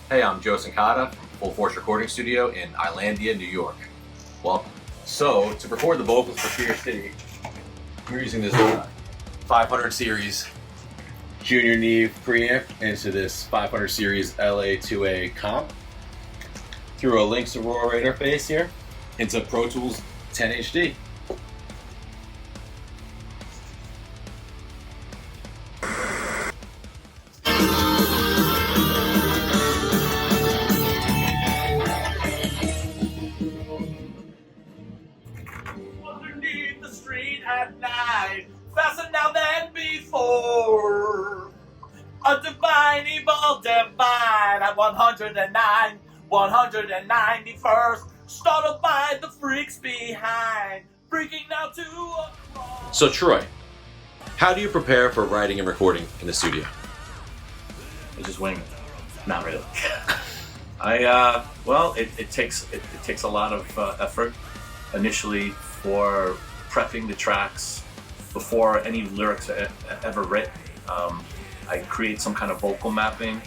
Hey, I'm Joe Sincata from Full Force Recording Studio in Islandia, New York. Welcome. So, to record the vocals for Fear City, we're using this 500 series Junior Neve preamp into this 500 series LA2A comp through a Lynx Aurora interface here into Pro Tools 10 HD. Underneath the street at night, faster now than before. A divine evil divine at 109, 191st, startled by the freaks behind, freaking out to a crawl. So Troy, how do you prepare for writing and recording in the studio? I just wing it. Not really. It takes a lot of effort initially for prepping the tracks before any lyrics are ever written. I create some kind of vocal mapping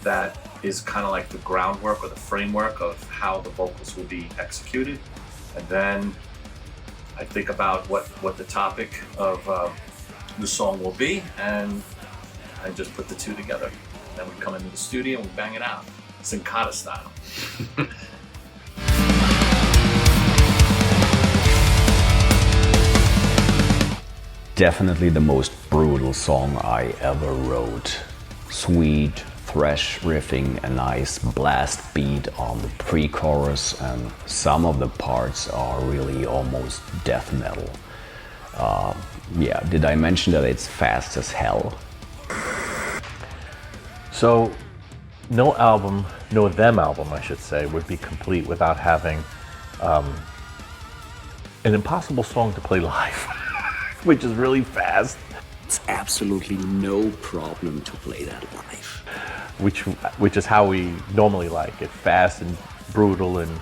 that is kind of like the groundwork or the framework of how the vocals will be executed, and then I think about what the topic of the song will be, and I just put the two together. Then we come into the studio and we bang it out, Sincata style. Definitely the most brutal song I ever wrote. Sweet, thrash riffing, a nice blast beat on the pre-chorus, and some of the parts are really almost death metal. Did I mention that it's fast as hell? So, no album, no them album I should say, would be complete without having an impossible song to play live, which is really fast. It's absolutely no problem to play that live. Which is how we normally like it, fast and brutal and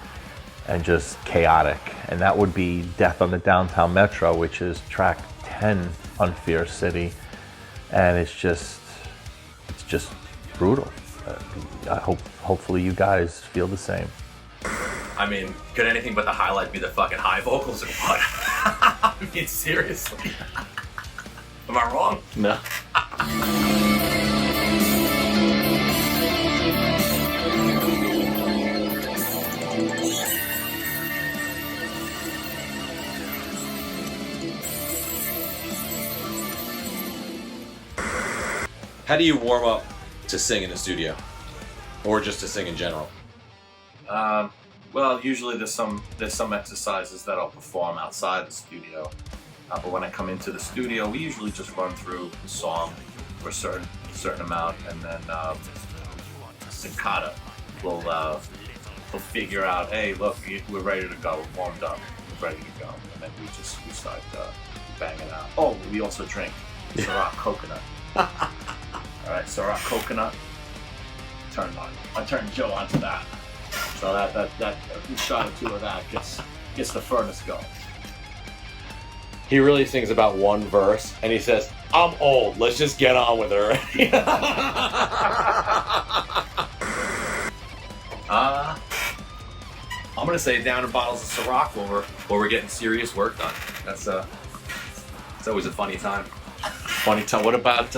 just chaotic. And that would be Death on the Downtown Metro, which is track 10 on Fear City. And it's just brutal. Hopefully you guys feel the same. I mean, could anything but the highlight be the fucking high vocals or what? I mean, seriously. Am I wrong? No. How do you warm up to sing in the studio? Or just to sing in general? Well, usually there's some exercises that I'll perform outside the studio. But when I come into the studio, we usually just run through the song for a certain amount, and then Sincata will figure out, hey, look, we're ready to go, we're warmed up, we're ready to go, and then we start banging out. Oh, we also drink Ciroc coconut. All right, Ciroc coconut. I turned Joe onto that. So that a shot or two of that gets the furnace going. He really sings about one verse, and he says, I'm old, let's just get on with it already. I'm gonna say down in bottles of Ciroc while we're getting serious work done. That's it's always a funny time. Funny time. What about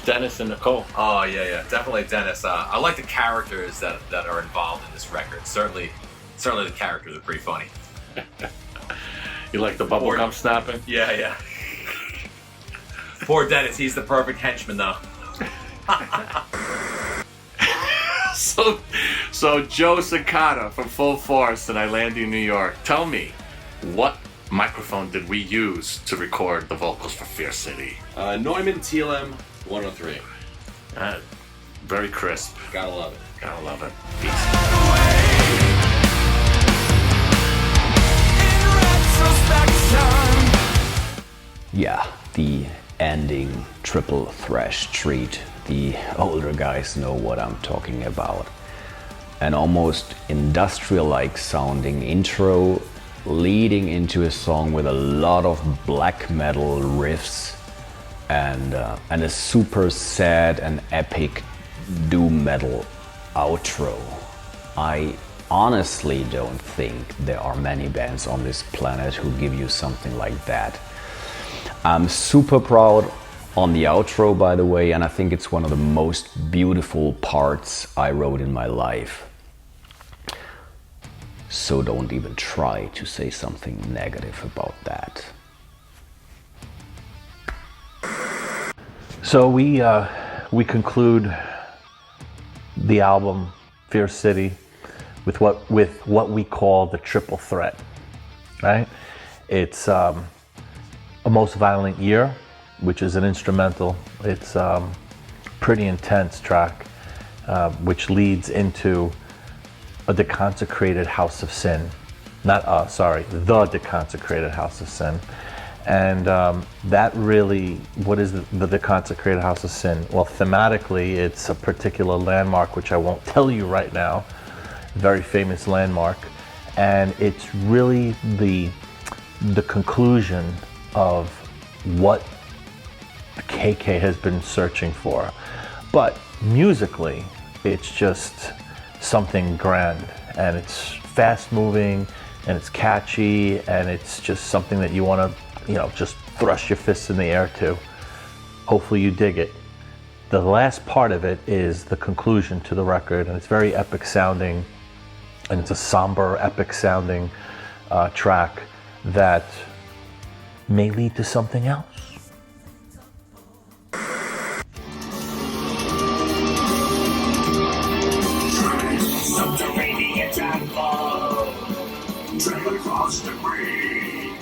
Dennis and Nicole? Oh yeah, definitely Dennis. I like the characters that are involved in this record. Certainly the characters are pretty funny. You like the bubblegum snapping? Yeah. Poor Dennis, he's the perfect henchman though. So Joe Sincata from Full Force in Islandia, New York. Tell me, what microphone did we use to record the vocals for Fear City? Neumann TLM 103. Very crisp. Gotta love it. Gotta love it. Peace. Yeah, the ending triple thrash treat. The older guys know what I'm talking about. An almost industrial-like sounding intro leading into a song with a lot of black metal riffs and a super sad and epic doom metal outro. I honestly don't think there are many bands on this planet who give you something like that. I'm super proud on the outro, by the way, and I think it's one of the most beautiful parts I wrote in my life. So don't even try to say something negative about that. So we conclude the album Fierce City with what we call the triple threat, right? It's A Most Violent Year, which is an instrumental. It's pretty intense track, which leads into a Deconsecrated House of Sin. The Deconsecrated House of Sin. And that really, what is the Deconsecrated House of Sin? Well, thematically, it's a particular landmark, which I won't tell you right now, very famous landmark. And it's really the conclusion of what the KK has been searching for. But musically, it's just something grand, and it's fast moving, and it's catchy, and it's just something that you want to, just thrust your fists in the air to. Hopefully you dig it. The last part of it is the conclusion to the record, and it's very epic sounding, and it's a somber, epic sounding track that may lead to something else. Trail across the green,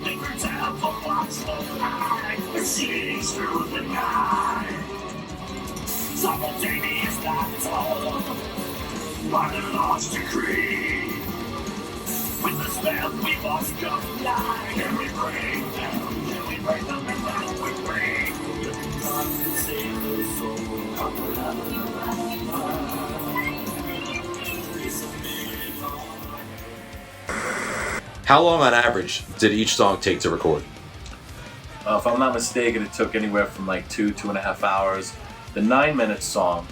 liquor down for what's the light, it sees through the night. Simultaneous battle, by the Lord's decree. With the spell we must comply. Can we break them? Can we break them and now we break? God can save the soul, come around. How long on average did each song take to record? If I'm not mistaken, it took anywhere from like 2.5 hours. The 9-minute song,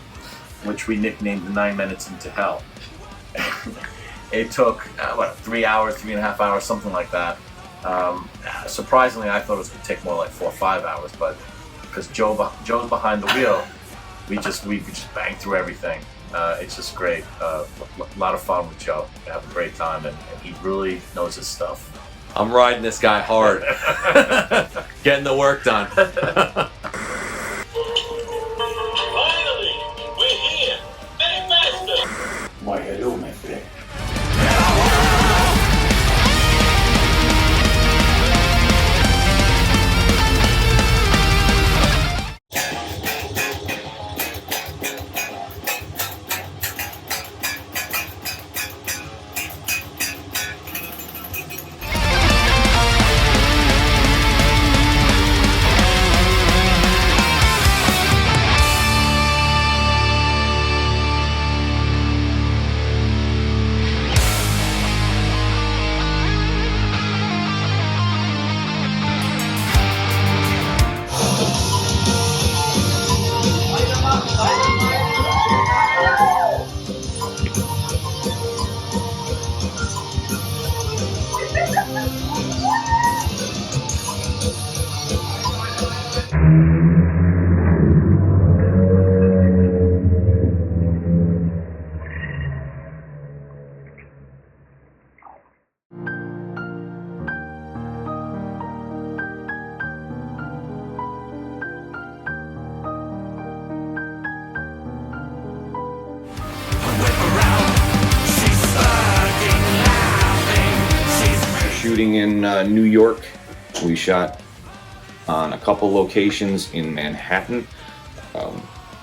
which we nicknamed the 9 Minutes into Hell, it took 3 hours, 3.5 hours, something like that. Surprisingly, I thought it was going to take more like 4 or 5 hours, but because Joe's behind the wheel, we just bang through everything. It's just great. A lot of fun with Joe. We have a great time, and he really knows his stuff. I'm riding this guy hard. Getting the work done. Finally, we're here. Hey, Master. Why, hello, my friend. Shooting in New York. We shot on a couple locations in Manhattan.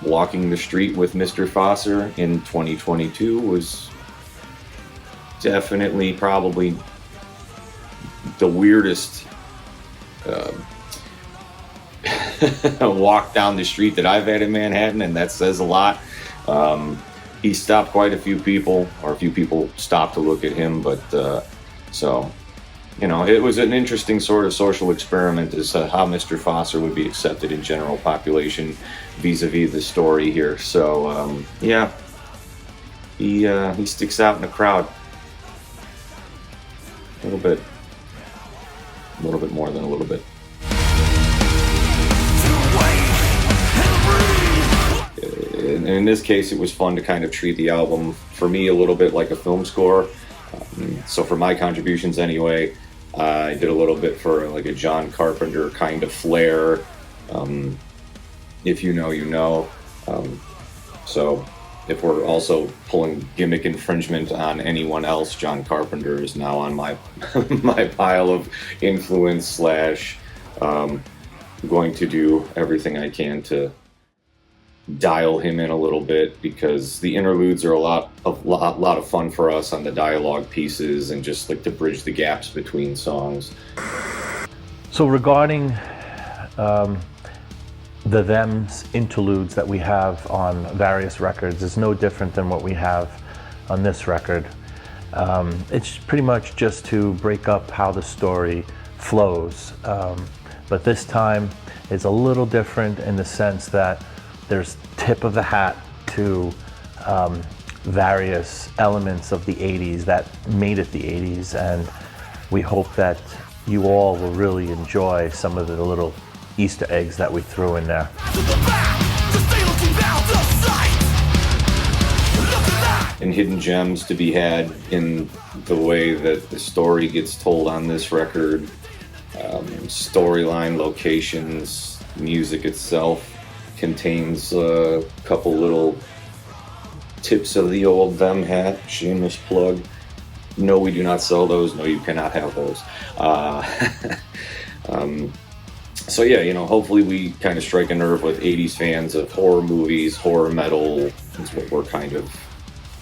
Walking the street with Mr. Fosser in 2022 was definitely probably the weirdest walk down the street that I've had in Manhattan, and that says a lot. He stopped quite a few people, or a few people stopped to look at him, but so, you know, it was an interesting sort of social experiment as to how Mr. Fosser would be accepted in general population vis-a-vis the story here. So, yeah, he sticks out in the crowd a little bit more than a little bit. In this case, it was fun to kind of treat the album, for me, a little bit like a film score. So for my contributions anyway, I did a little bit for like a John Carpenter kind of flair. If you know, you know. So if we're also pulling gimmick infringement on anyone else, John Carpenter is now on my my pile of influence / going to do everything I can to dial him in a little bit, because the interludes are a lot of fun for us on the dialogue pieces, and just like to bridge the gaps between songs. So regarding the Them's interludes that we have on various records is no different than what we have on this record. It's pretty much just to break up how the story flows. But this time it's a little different in the sense that there's tip of the hat to various elements of the 80s that made it the 80s, and we hope that you all will really enjoy some of the little Easter eggs that we threw in there. And hidden gems to be had in the way that the story gets told on this record. Storyline, locations, music itself contains a couple little tips of the old Them hat. Shameless plug. No, we do not sell those. No, you cannot have those. So yeah, you know, hopefully we kind of strike a nerve with 80s fans of horror movies, horror metal. That's what we're kind of,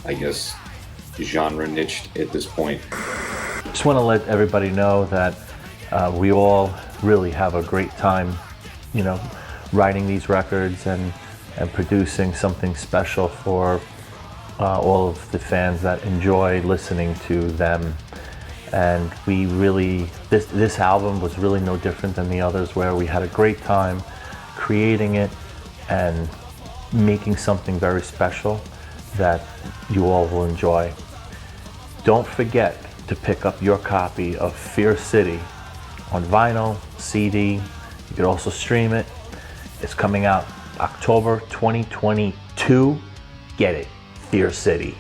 I guess, genre niched at this point. Just want to let everybody know that we all really have a great time, you know, writing these records and producing something special for all of the fans that enjoy listening to Them. And we really, this album was really no different than the others, where we had a great time creating it and making something very special that you all will enjoy. Don't forget to pick up your copy of Fear City on vinyl, CD. You can also stream it. It's coming out October 2022. Get it, Fear City.